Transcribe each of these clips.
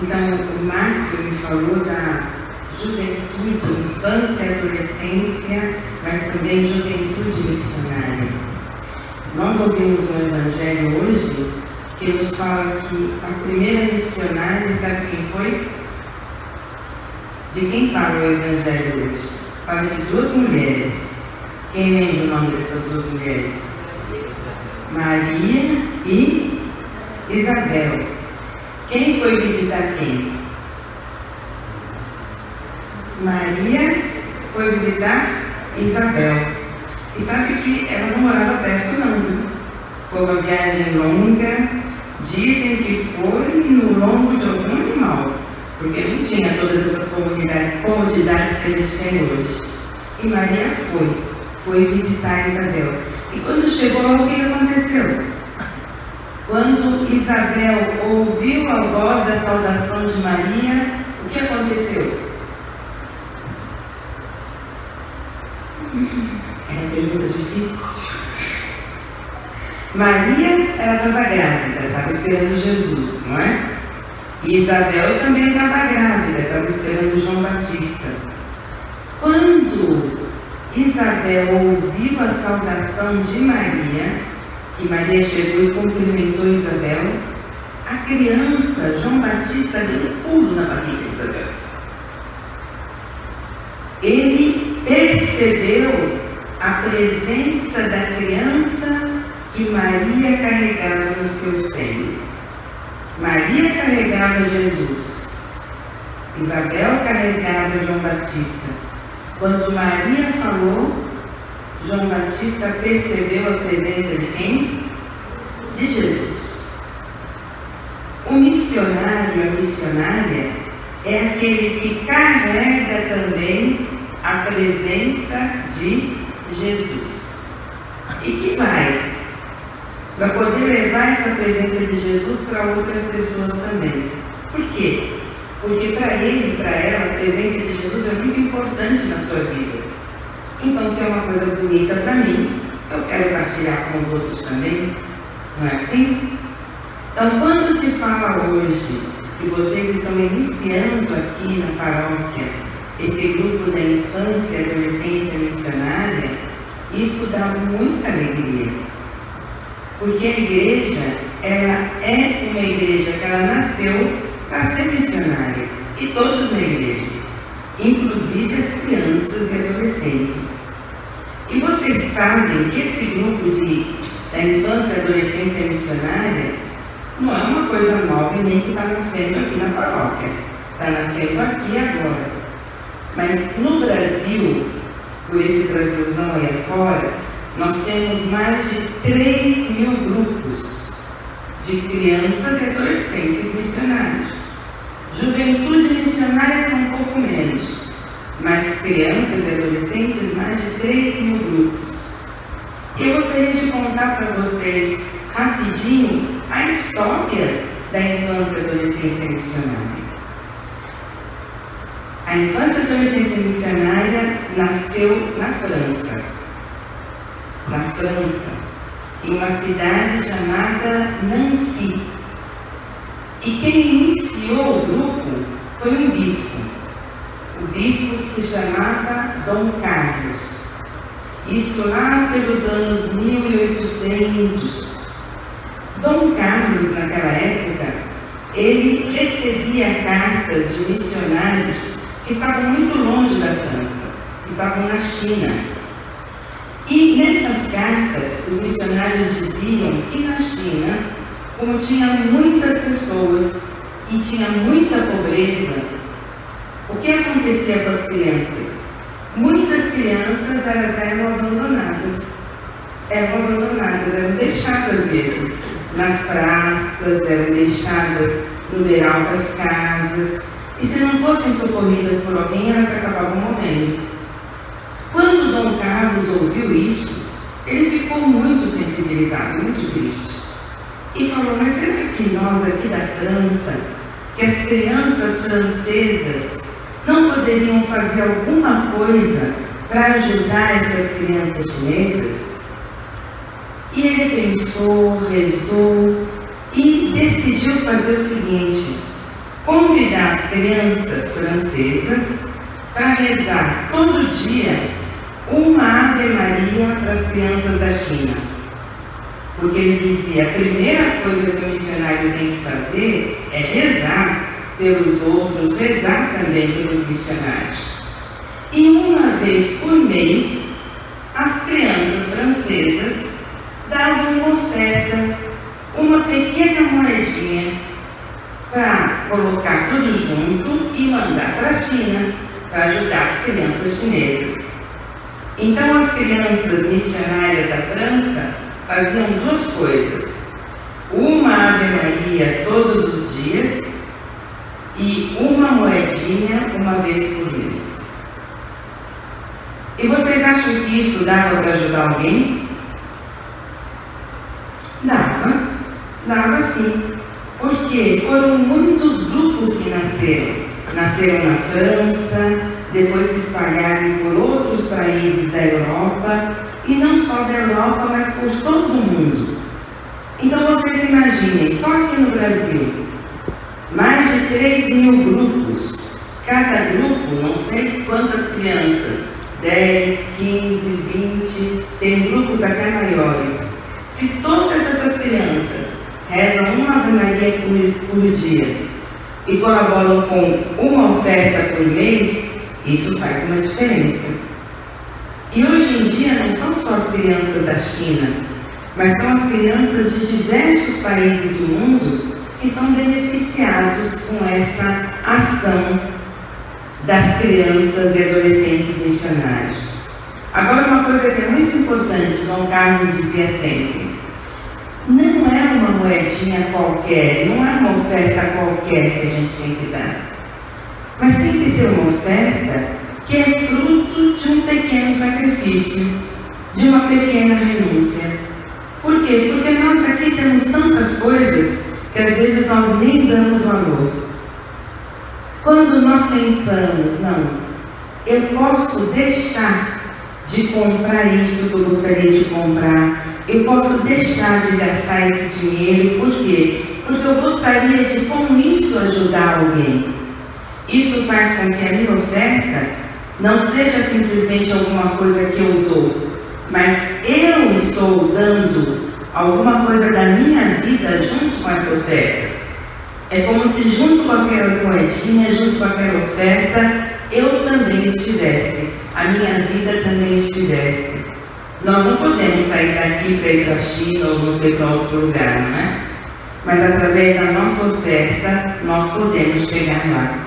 Então, o Márcio me falou da juventude, infância e adolescência, mas também juventude missionária. Nós ouvimos no Evangelho hoje que nos fala que a primeira missionária, sabe quem foi? De quem fala o Evangelho hoje? Fala de duas mulheres. Quem lembra o nome dessas duas mulheres? Maria e Isabel. Quem foi visitar quem? Maria foi visitar Isabel. E sabe que ela não morava perto não, viu? Foi uma viagem longa. Dizem que foi no lombo de algum animal, porque não tinha todas essas comodidades que a gente tem hoje. E Maria foi visitar Isabel. E quando chegou lá, o que aconteceu? Quando Isabel ouviu a voz da saudação de Maria, o que aconteceu? É uma pergunta difícil. Maria, ela estava grávida, estava esperando Jesus, não é? E Isabel também estava grávida, estava esperando João Batista. Quando Isabel ouviu a saudação de Maria, que Maria chegou e cumprimentou Isabel, a criança, João Batista, deu um pulo na barriga de Isabel. Ele percebeu a presença da criança que Maria carregava no seu seio. Maria carregava Jesus. Isabel carregava João Batista. Quando Maria falou, João Batista percebeu a presença de quem? De Jesus. O missionário, a missionária, é aquele que carrega também a presença de Jesus. E que vai para poder levar essa presença de Jesus para outras pessoas também. Por quê? Porque para ele e para ela, a presença de Jesus é muito importante na sua vida. Então, se é uma coisa bonita para mim, eu quero partilhar com os outros também. Não é assim? Então, quando se fala hoje que vocês estão iniciando aqui na paróquia esse grupo da infância e adolescência missionária, isso dá muita alegria. Porque a igreja, ela é uma igreja que ela nasceu para ser missionária. E todos na igreja, inclusive as crianças e adolescentes. E vocês sabem que esse grupo da infância e adolescência missionária não é uma coisa nova e nem que está nascendo aqui na paróquia. Está nascendo aqui agora. Mas no Brasil, por esse Brasilzão aí afora, nós temos mais de 3.000 grupos de crianças e adolescentes missionários. Juventude missionária são um pouco menos, mas crianças e adolescentes, mais de 3.000 grupos. Eu gostaria de contar para vocês rapidinho a história da infância e adolescência missionária. A infância e adolescência missionária nasceu na França, em uma cidade chamada Nancy. E quem iniciou o grupo foi um bispo, o bispo que se chamava Dom Carlos. Isso lá pelos anos 1800. Dom Carlos, naquela época, ele recebia cartas de missionários que estavam muito longe da França, que estavam na China. E nessas cartas, os missionários diziam que na China, como tinha muitas pessoas e tinha muita pobreza, o que acontecia com as crianças? Muitas crianças eram abandonadas, eram deixadas mesmo nas praças, eram deixadas no beiral das casas, e se não fossem socorridas por alguém, elas acabavam morrendo. Quando Dom Carlos ouviu isso, ele ficou muito sensibilizado, muito triste. E falou, mas será que nós aqui da França, que as crianças francesas não poderiam fazer alguma coisa para ajudar essas crianças chinesas? E ele pensou, rezou e decidiu fazer o seguinte: convidar as crianças francesas para rezar todo dia uma Ave Maria para as crianças da China. Porque ele dizia, a primeira coisa que o missionário tem que fazer é rezar pelos outros, rezar também pelos missionários. E uma vez por mês, as crianças francesas davam uma oferta, uma pequena moedinha, para colocar tudo junto e mandar para a China, para ajudar as crianças chinesas. Então as crianças missionárias da França faziam duas coisas: uma Ave Maria todos os dias e uma moedinha uma vez por mês. E vocês acham que isso dava para ajudar alguém? Dava sim. Porque foram muitos grupos que nasceram. Nasceram na França, depois se espalharam por outros países da Europa, e não só da Europa, mas por todo o mundo. Então vocês imaginem, só aqui no Brasil, mais de 3.000 grupos. Cada grupo, não sei quantas crianças, 10, 15, 20, tem grupos até maiores. Se todas essas crianças rezam uma Ave Maria por dia e colaboram com uma oferta por mês, isso faz uma diferença. E hoje em dia não são só as crianças da China, mas são as crianças de diversos países do mundo que são beneficiados com essa ação das crianças e adolescentes missionários. Agora, uma coisa que é muito importante, Dom Carlos dizia sempre: não é uma moedinha qualquer, não é uma oferta qualquer que a gente tem que dar, mas tem que ser uma oferta que é fruto de um pequeno sacrifício, de uma pequena renúncia. Por quê? Porque nós aqui temos tantas coisas que às vezes nós nem damos valor. Quando nós pensamos, não, eu posso deixar de comprar isso que eu gostaria de comprar, eu posso deixar de gastar esse dinheiro, por quê? Porque eu gostaria de com isso ajudar alguém. Isso faz com que a minha oferta não seja simplesmente alguma coisa que eu dou, mas eu estou dando alguma coisa da minha vida junto com essa oferta. É como se junto com aquela moedinha, junto com aquela oferta, eu também estivesse, a minha vida também estivesse. Nós não podemos sair daqui para ir para a China ou não sei para outro lugar, não é? Mas através da nossa oferta, nós podemos chegar lá.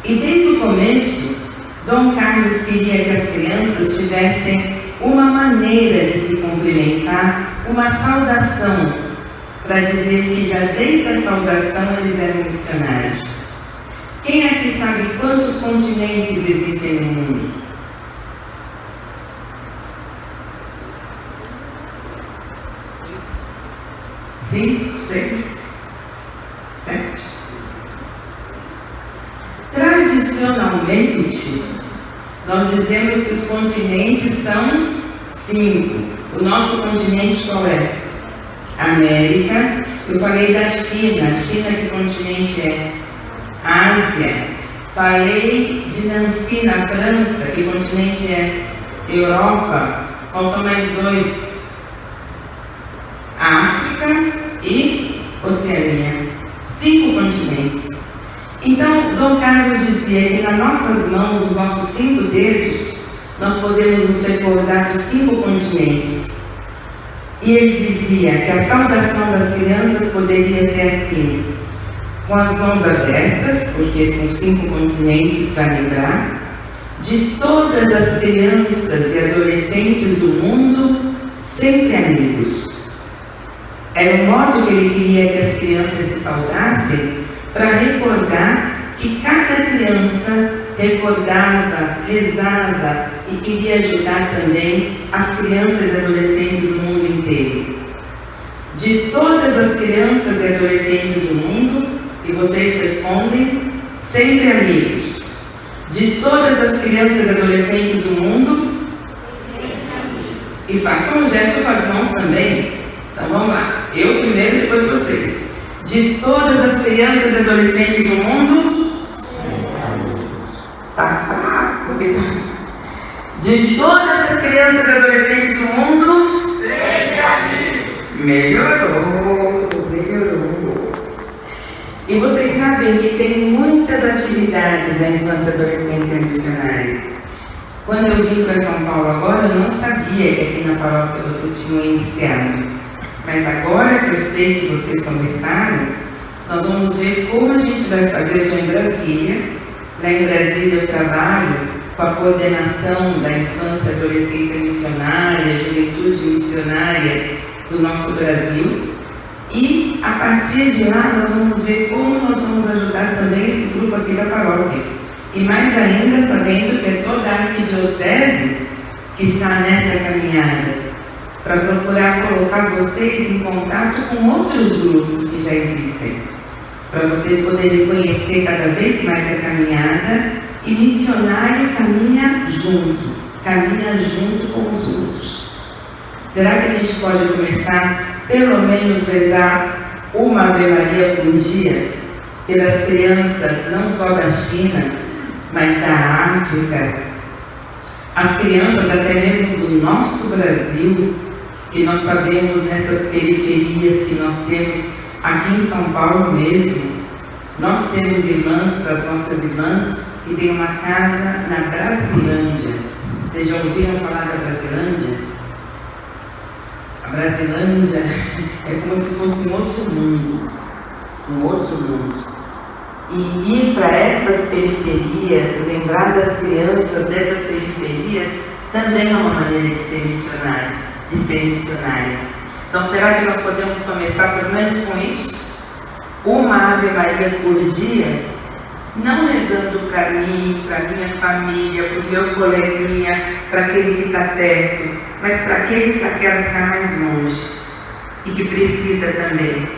E desde o começo, Dom Carlos queria que as crianças tivessem uma maneira de se cumprimentar, uma saudação, para dizer que já desde a saudação eles eram missionários. Quem aqui sabe quantos continentes existem no mundo? 5, 6, 7. Tradicionalmente, nós dizemos que os continentes são 5. O nosso continente qual é? América. Eu falei da China. A China, que continente é? Ásia. Falei de Nancy, na França, que continente é? Europa. Faltam mais 2. África e Oceania. 5 continentes. Então, Dom Carlos dizia que nas nossas mãos, nos nossos 5 dedos, nós podemos nos recordar dos 5 continentes. E ele dizia que a saudação das crianças poderia ser assim, com as mãos abertas, porque são 5 continentes para lembrar, de todas as crianças e adolescentes do mundo, sempre amigos. Era o modo que ele queria que as crianças se saudassem, para recordar que cada criança recordava, rezava e queria ajudar também as crianças e adolescentes do mundo inteiro. De todas as crianças e adolescentes do mundo, e vocês respondem, sempre amigos. De todas as crianças e adolescentes do mundo, sempre amigos. E façam um gesto com as mãos também. Então vamos lá. Eu primeiro, depois vocês. De todas as crianças e adolescentes do mundo? Tá fraco. De todas as crianças e adolescentes do mundo? Melhorou. E vocês sabem que tem muitas atividades na infância e adolescência missionária. Quando eu vim para São Paulo agora, eu não sabia que aqui na paróquia vocês tinham iniciado. Mas agora que eu sei que vocês começaram, nós vamos ver como a gente vai fazer. Eu estou em Brasília. Lá em Brasília eu trabalho com a coordenação da infância e adolescência missionária, juventude missionária do nosso Brasil. E a partir de lá nós vamos ver como nós vamos ajudar também esse grupo aqui da paróquia. E mais ainda sabendo que é toda a arquidiocese que está nessa caminhada, para procurar colocar vocês em contato com outros grupos que já existem, para vocês poderem conhecer cada vez mais a caminhada. E missionário caminha junto com os outros. Será que a gente pode começar, pelo menos, rezar uma Ave Maria por dia pelas crianças, não só da China, mas da África, as crianças até mesmo do nosso Brasil, que nós sabemos nessas periferias que nós temos aqui em São Paulo mesmo. Nós temos irmãs, as nossas irmãs, que têm uma casa na Brasilândia. Vocês já ouviram falar da Brasilândia? A Brasilândia é como se fosse um outro mundo. E ir para essas periferias, lembrar das crianças dessas periferias, também é uma maneira de ser missionária. Então, será que nós podemos começar pelo menos com isso? Uma Ave Maria por dia, não rezando para mim, para minha família, para o meu coleguinha, para aquele que está perto, mas para aquele que está mais longe e que precisa também.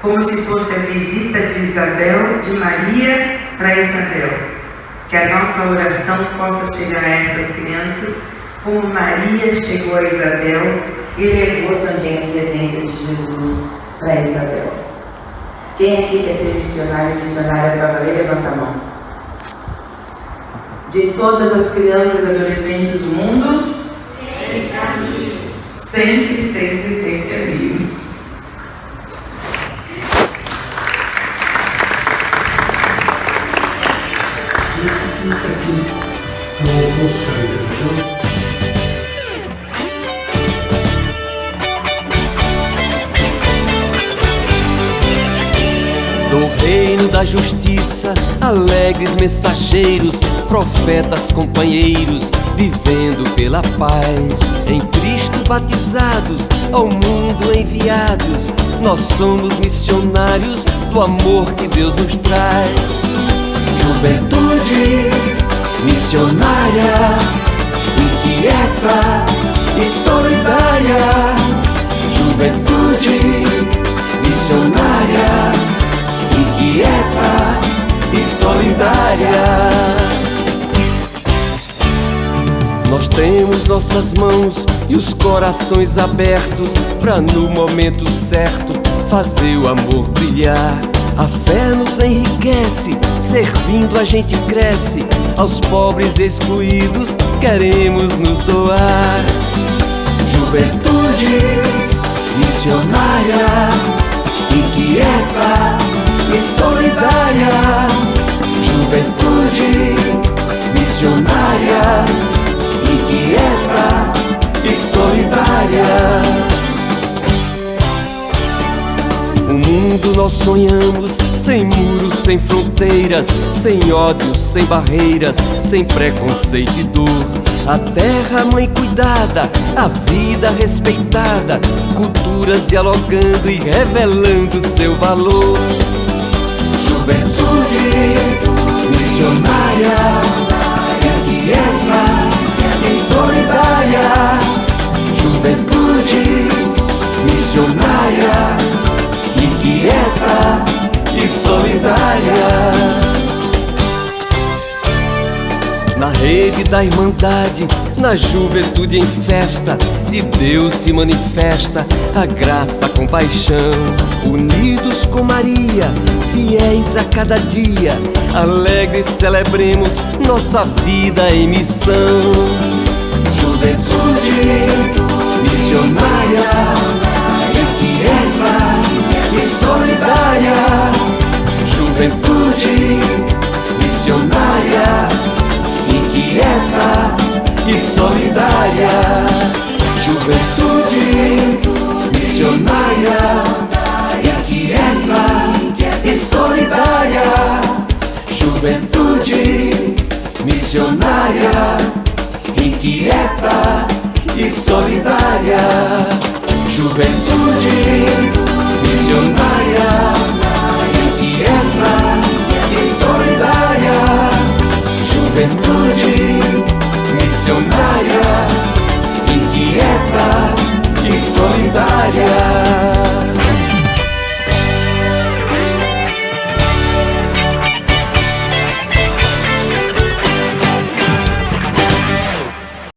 Como se fosse a visita de Maria para Isabel. Que a nossa oração possa chegar a essas crianças como Maria chegou a Isabel e levou também a presença de Jesus para Isabel. Quem aqui quer ser missionário e missionária para valer? Levanta a mão. De todas as crianças e adolescentes do mundo? Sempre amigos. Sempre amigos. Do reino da justiça, alegres mensageiros, profetas companheiros, vivendo pela paz. Em Cristo batizados, ao mundo enviados, nós somos missionários do amor que Deus nos traz. Juventude missionária, inquieta e solidária. Juventude missionária, inquieta e solidária. Nós temos nossas mãos e os corações abertos pra no momento certo fazer o amor brilhar. A fé nos enriquece, servindo a gente cresce. Aos pobres excluídos queremos nos doar. Juventude missionária, inquieta e solidária. Juventude missionária, inquieta e solidária. Um mundo nós sonhamos, sem muros, sem fronteiras, sem ódios, sem barreiras, sem preconceito e dor. A terra mãe cuidada, a vida respeitada, culturas dialogando e revelando seu valor. Juventude missionária, inquieta e solidária. Juventude missionária, inquieta e solidária. Na rede da irmandade, na juventude em festa, de Deus se manifesta a graça, a compaixão. Unidos com Maria, fiéis a cada dia, alegres celebremos nossa vida em missão. Juventude missionária, inquieta e solidária. Juventude missionária, inquieta e solidária. Juventude missionária, inquieta e solidária. Juventude missionária, inquieta e solidária. Juventude missionária,